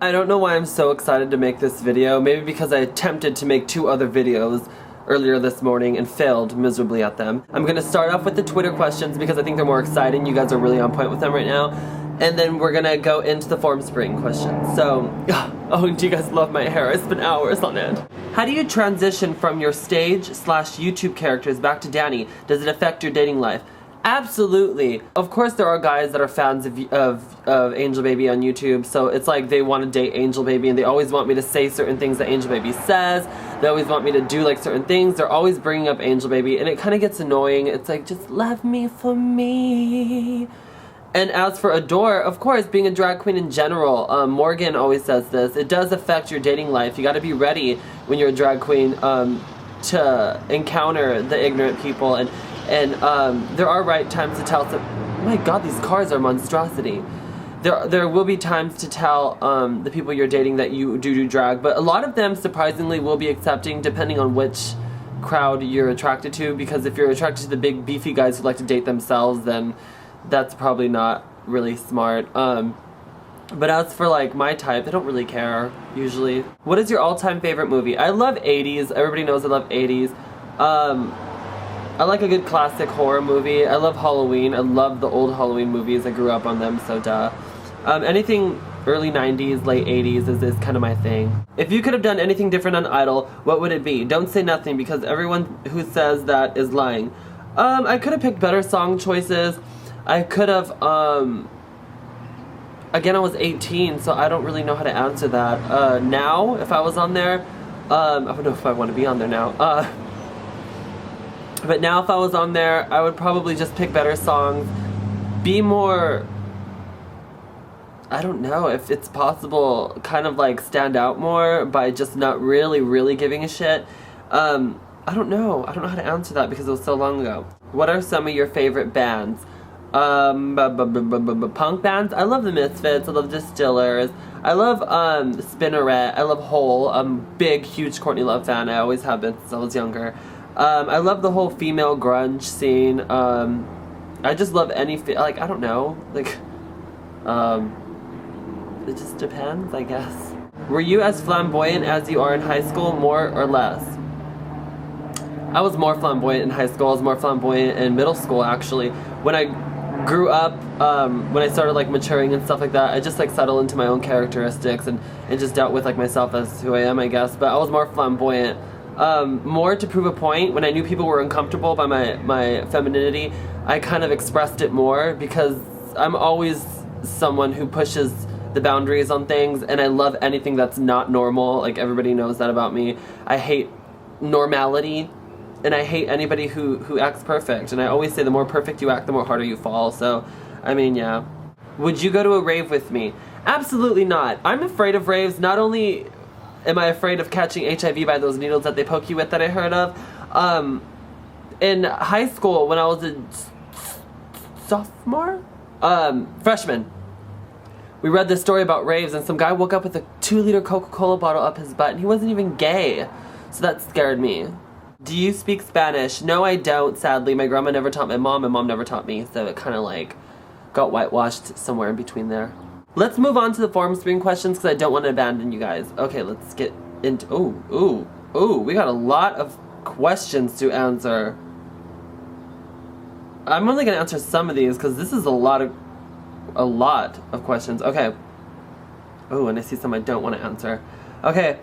I don't know why I'm so excited to make this video. Maybe because I attempted to make 2 other videos earlier this morning and failed miserably at them. I'm gonna start off with the Twitter questions because I think they're more exciting. You guys are really on point with them right now. And then we're gonna go into the form spring questions. So, oh, do you guys love my hair? I spent hours on it. How do you transition from your stage/YouTube characters back to Danni? Does it affect your dating life? Absolutely. Of course there are guys that are fans of Angel Baby on YouTube, so it's like they want to date Angel Baby and they always want me to say certain things that Angel Baby says. They always want me to do like certain things. They're always bringing up Angel Baby and it kind of gets annoying. It's like, just love me for me. And as for Adore, of course, being a drag queen in general, Morgan always says this, it does affect your dating life. You gotta be ready when you're a drag queen to encounter the ignorant people and there are right times to tell some. Oh my god, these cars are a monstrosity. There will be times to tell the people you're dating that you do drag, but a lot of them surprisingly will be accepting depending on which crowd you're attracted to, because if you're attracted to the big beefy guys who like to date themselves, then that's probably not really smart. But as for like my type, they don't really care usually. What is your all-time favorite movie? I love 80s. Everybody knows I love 80s. I like a good classic horror movie. I love Halloween. I love the old Halloween movies. I grew up on them, so duh. Anything early 90s, late 80s is kind of my thing. If you could have done anything different on Idol, what would it be? Don't say nothing because everyone who says that is lying. I could have picked better song choices. I could have, again, I was 18, so I don't really know how to answer that. Now, if I was on there, I don't know if I want to be on there now. But now if I was on there, I would probably just pick better songs. Be more, I don't know if it's possible, kind of like stand out more by just not really giving a shit. I don't know how to answer that because it was so long ago. What are some of your favorite bands? Punk bands? I love the Misfits, I love Distillers, I love Spinneret, I love Hole. I'm a big, huge Courtney Love fan. I always have been since I was younger. I love the whole female grunge scene. I just love any, like, I don't know, like, it just depends, I guess. Were you as flamboyant as you are in high school, more or less? I was more flamboyant in high school. I was more flamboyant in middle school, actually. When I grew up, when I started, like, maturing and stuff like that, I just, like, settled into my own characteristics and just dealt with, like, myself as who I am, I guess. But I was more flamboyant. More to prove a point. When I knew people were uncomfortable by my femininity, I kind of expressed it more because I'm always someone who pushes the boundaries on things and I love anything that's not normal. Like, everybody knows that about me. I hate normality and I hate anybody who acts perfect, and I always say the more perfect you act, the more harder you fall. So, I mean, yeah. Would you go to a rave with me? Absolutely not. I'm afraid of raves. Not only am I afraid of catching HIV by those needles that they poke you with that I heard of? In high school, when I was a sophomore? Freshman. We read this story about raves and some guy woke up with a 2-liter Coca-Cola bottle up his butt and he wasn't even gay. So that scared me. Do you speak Spanish? No, I don't, sadly. My grandma never taught my mom never taught me. So it kind of like got whitewashed somewhere in between there. Let's move on to the form spring questions because I don't want to abandon you guys. Okay, let's get into... Ooh, we got a lot of questions to answer. I'm only going to answer some of these because this is a lot of questions. Okay. Oh, and I see some I don't want to answer. Okay.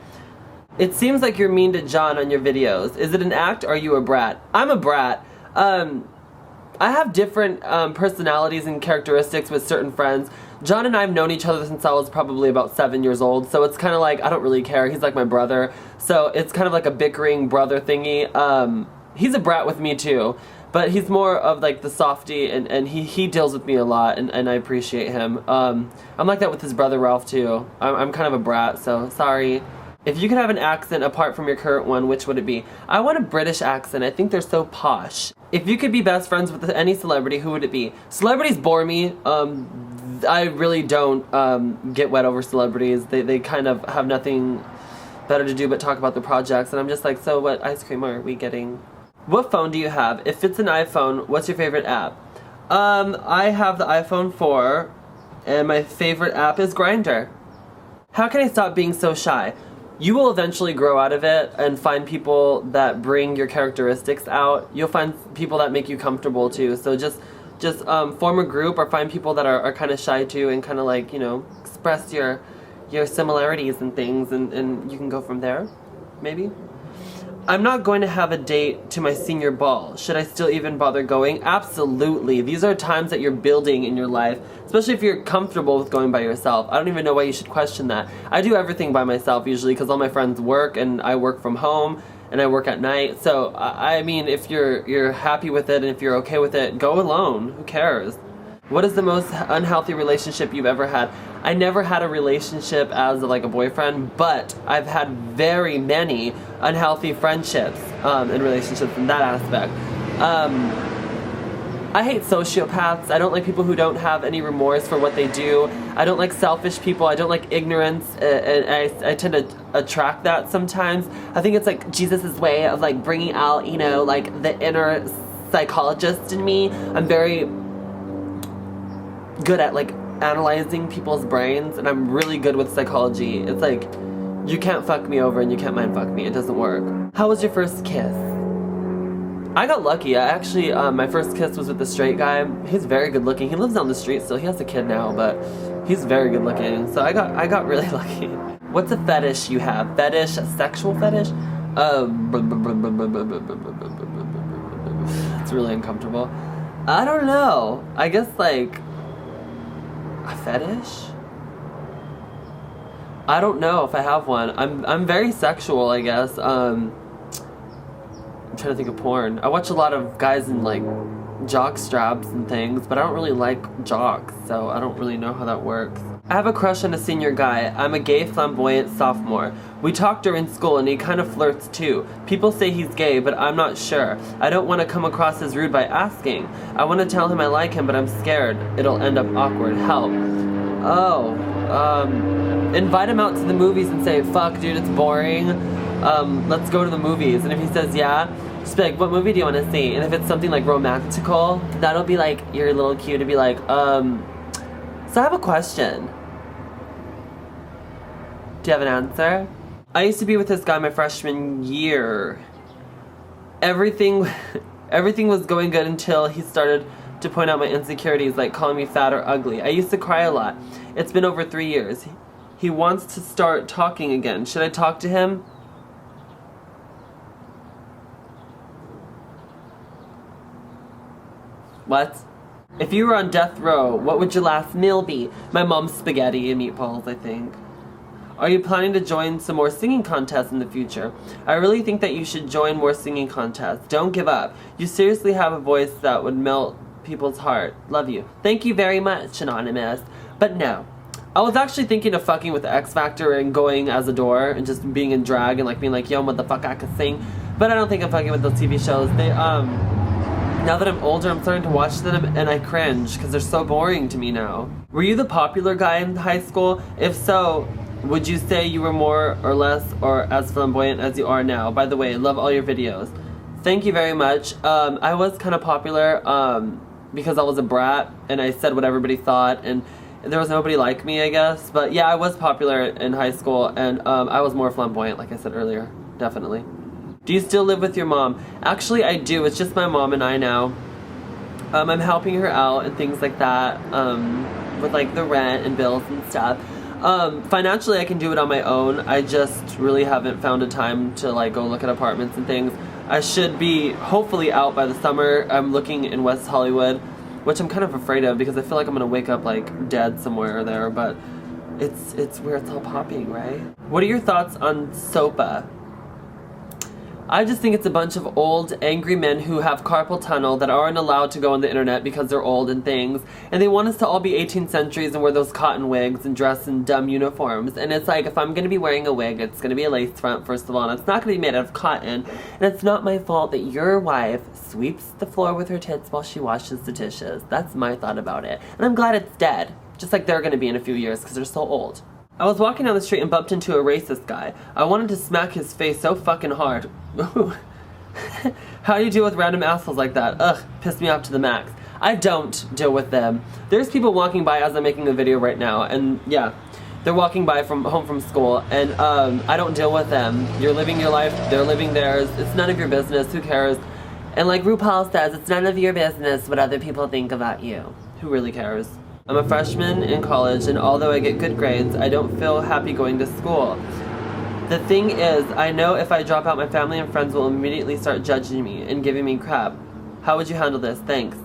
It seems like you're mean to John on your videos. Is it an act or are you a brat? I'm a brat. I have different personalities and characteristics with certain friends. John and I have known each other since I was probably about 7 years old, so it's kind of like, I don't really care. He's like my brother, so it's kind of like a bickering brother thingy. He's a brat with me too, but he's more of like the softie, and he deals with me a lot, and I appreciate him. I'm like that with his brother Ralph too. I'm kind of a brat, so sorry. If you could have an accent apart from your current one, which would it be? I want a British accent. I think they're so posh. If you could be best friends with any celebrity, who would it be? Celebrities bore me. I really don't get wet over celebrities. They kind of have nothing better to do but talk about the projects, and I'm just like, so what ice cream are we getting? What phone do you have? If it's an iPhone, what's your favorite app? I have the iPhone 4, and my favorite app is Grindr. How can I stop being so shy? You will eventually grow out of it and find people that bring your characteristics out. You'll find people that make you comfortable too. So just form a group or find people that are kind of shy too and kind of like, you know, express your similarities and things, and you can go from there, maybe. I'm not going to have a date to my senior ball. Should I still even bother going? Absolutely. These are times that you're building in your life, especially if you're comfortable with going by yourself. I don't even know why you should question that. I do everything by myself usually because all my friends work and I work from home and I work at night. So, I mean, if you're happy with it and if you're okay with it, go alone. Who cares? What is the most unhealthy relationship you've ever had? I never had a relationship as like a boyfriend, but I've had very many unhealthy friendships and relationships in that aspect. I hate sociopaths. I don't like people who don't have any remorse for what they do. I don't like selfish people. I don't like ignorance, and I tend to attract that sometimes. I think it's like Jesus' way of like bringing out, you know, like the inner psychologist in me. I'm very good at like analyzing people's brains, and I'm really good with psychology. It's like, you can't fuck me over and you can't mind fuck me. It doesn't work. How was your first kiss? I got lucky. I actually, my first kiss was with a straight guy. He's very good looking. He lives down the street still. He has a kid now, but he's very good looking. So I got really lucky. What's a fetish you have? Fetish? A sexual fetish? It's really uncomfortable. I don't know. I guess like a fetish? I don't know if I have one. I'm very sexual, I guess. I'm trying to think of porn. I watch a lot of guys in like jock straps and things, but I don't really like jocks, so I don't really know how that works. I have a crush on a senior guy. I'm a gay, flamboyant sophomore. We talked during school and he kind of flirts too. People say he's gay, but I'm not sure. I don't want to come across as rude by asking. I want to tell him I like him, but I'm scared it'll end up awkward. Help. Oh, invite him out to the movies and say, fuck dude, it's boring. Let's go to the movies. And if he says yeah, just be like, what movie do you want to see? And if it's something like romantical, that'll be like your little cue to be like, so I have a question. Do you have an answer? I used to be with this guy my freshman year. Everything was going good until he started to point out my insecurities, like calling me fat or ugly. I used to cry a lot. It's been over 3 years. He wants to start talking again. Should I talk to him? What? If you were on death row, what would your last meal be? My mom's spaghetti and meatballs, I think. Are you planning to join some more singing contests in the future? I really think that you should join more singing contests. Don't give up. You seriously have a voice that would melt people's heart. Love you. Thank you very much, Anonymous. But no. I was actually thinking of fucking with the X Factor and going as a door and just being in drag and like being like, yo, what the fuck, I could sing. But I don't think I'm fucking with those TV shows. They, now that I'm older, I'm starting to watch them and I cringe because they're so boring to me now. Were you the popular guy in high school? If so, would you say you were more or less or as flamboyant as you are now? By the way, love all your videos. Thank you very much. I was kind of popular because I was a brat and I said what everybody thought and there was nobody like me, I guess. But yeah, I was popular in high school and I was more flamboyant, like I said earlier. Definitely. Do you still live with your mom? Actually, I do. It's just my mom and I now. I'm helping her out and things like that with like the rent and bills and stuff. Financially, I can do it on my own. I just really haven't found a time to like go look at apartments and things. I should be hopefully out by the summer. I'm looking in West Hollywood, which I'm kind of afraid of because I feel like I'm gonna wake up like dead somewhere there, but it's where it's all popping, right? What are your thoughts on Sopa? I just think it's a bunch of old, angry men who have carpal tunnel that aren't allowed to go on the internet because they're old and things. And they want us to all be 18th centuries and wear those cotton wigs and dress in dumb uniforms. And it's like, if I'm going to be wearing a wig, it's going to be a lace front, first of all. And it's not going to be made out of cotton. And it's not my fault that your wife sweeps the floor with her tits while she washes the dishes. That's my thought about it. And I'm glad it's dead. Just like they're going to be in a few years because they're so old. I was walking down the street and bumped into a racist guy. I wanted to smack his face so fucking hard. How do you deal with random assholes like that? Ugh, pissed me off to the max. I don't deal with them. There's people walking by as I'm making a video right now, and yeah. they're walking by from home from school, and I don't deal with them. You're living your life, they're living theirs. It's none of your business. Who cares? And like RuPaul says, it's none of your business what other people think about you. Who really cares? I'm a freshman in college, and although I get good grades, I don't feel happy going to school. The thing is, I know if I drop out, my family and friends will immediately start judging me and giving me crap. How would you handle this? Thanks.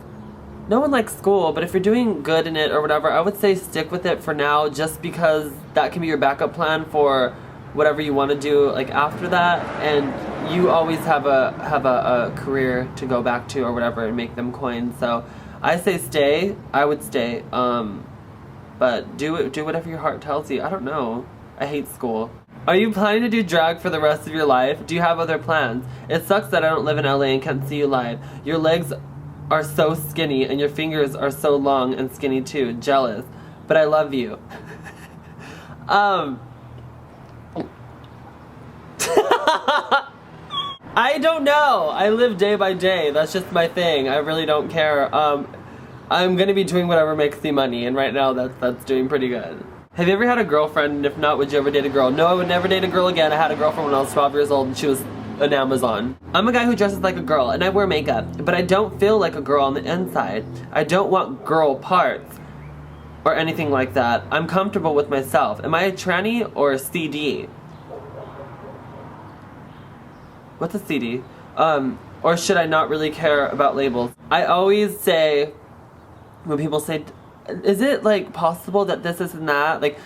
No one likes school, but if you're doing good in it or whatever, I would say stick with it for now, just because that can be your backup plan for whatever you want to do like after that, and you always have a career to go back to or whatever and make them coins. So I say stay. I would stay. But do whatever your heart tells you. I don't know. I hate school. Are you planning to do drag for the rest of your life? Do you have other plans? It sucks that I don't live in LA and can't see you live. Your legs are so skinny and your fingers are so long and skinny too. Jealous. But I love you. I don't know. I live day by day. That's just my thing. I really don't care. I'm gonna be doing whatever makes me money, and right now that's doing pretty good. Have you ever had a girlfriend, and if not, would you ever date a girl? No, I would never date a girl again. I had a girlfriend when I was 12 years old, and she was an Amazon. I'm a guy who dresses like a girl, and I wear makeup, but I don't feel like a girl on the inside. I don't want girl parts or anything like that. I'm comfortable with myself. Am I a tranny or a CD? What's a CD? Or should I not really care about labels? I always say, when people say, is it like possible that this isn't that? Like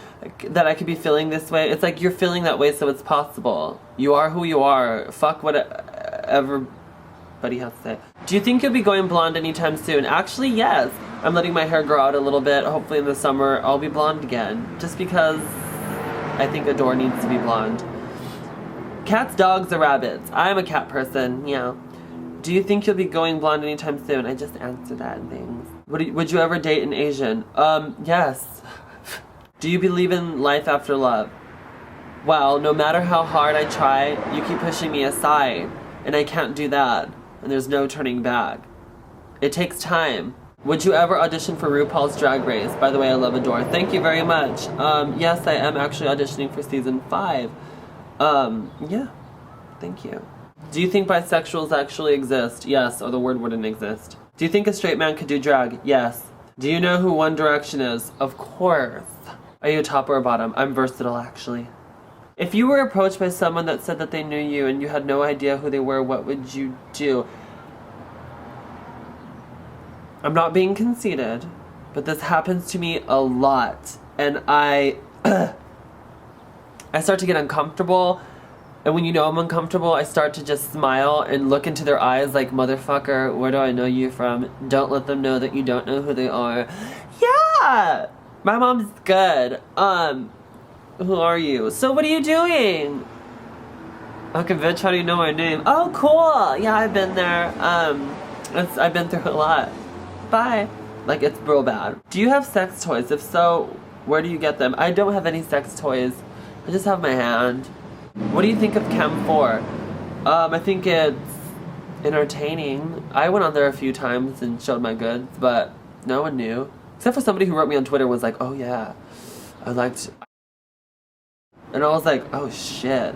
that I could be feeling this way? It's like you're feeling that way, so it's possible. You are who you are. Fuck what everybody has to say. Do you think you'll be going blonde anytime soon? Actually, yes. I'm letting my hair grow out a little bit. Hopefully in the summer I'll be blonde again. Just because I think Adore needs to be blonde. Cats, dogs, or rabbits? I'm a cat person, yeah. Do you think you'll be going blonde anytime soon? I just answered that in things. Would you ever date an Asian? Yes. Do you believe in life after love? Well, no matter how hard I try, you keep pushing me aside, and I can't do that, and there's no turning back. It takes time. Would you ever audition for RuPaul's Drag Race? By the way, I love Adore. Thank you very much. Yes, I am actually auditioning for season 5. Yeah. Thank you. Do you think bisexuals actually exist? Yes, or the word wouldn't exist. Do you think a straight man could do drag? Yes. Do you know who One Direction is? Of course. Are you a top or a bottom? I'm versatile, actually. If you were approached by someone that said that they knew you and you had no idea who they were, what would you do? I'm not being conceited, but this happens to me a lot. And I start to get uncomfortable. And when you know I'm uncomfortable, I start to just smile and look into their eyes like, motherfucker, where do I know you from? Don't let them know that you don't know who they are. Yeah! My mom's good. Who are you? So what are you doing? Okay, bitch, how do you know my name? Oh, cool! Yeah, I've been there. I've been through a lot. Bye. Like, it's real bad. Do you have sex toys? If so, where do you get them? I don't have any sex toys. I just have my hand. What do you think of Chem 4? I think it's entertaining. I went on there a few times and showed my goods, but no one knew. Except for somebody who wrote me on Twitter was like, oh yeah, I liked... And I was like, oh shit.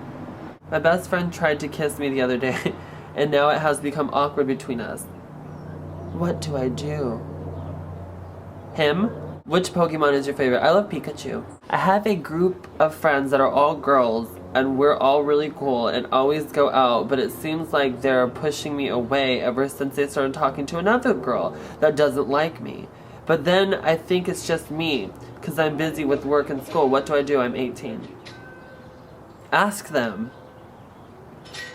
My best friend tried to kiss me the other day, and now it has become awkward between us. What do I do? Him? Which Pokemon is your favorite? I love Pikachu. I have a group of friends that are all girls, and we're all really cool and always go out, but it seems like they're pushing me away ever since they started talking to another girl that doesn't like me. But then I think it's just me, because I'm busy with work and school. What do I do? I'm 18. Ask them.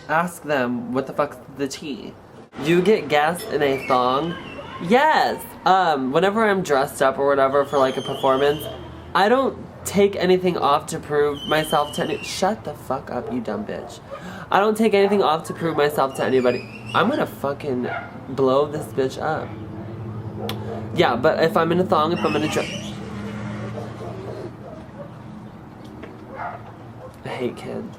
Ask them what the fuck's the tea. You get gas in a thong? Yes! Whenever I'm dressed up or whatever for like a performance, I don't take anything off to prove myself to Shut the fuck up, you dumb bitch. I don't take anything off to prove myself to anybody. I'm gonna fucking blow this bitch up. Yeah, but if I'm in a thong, if I'm in a dress... I hate kids.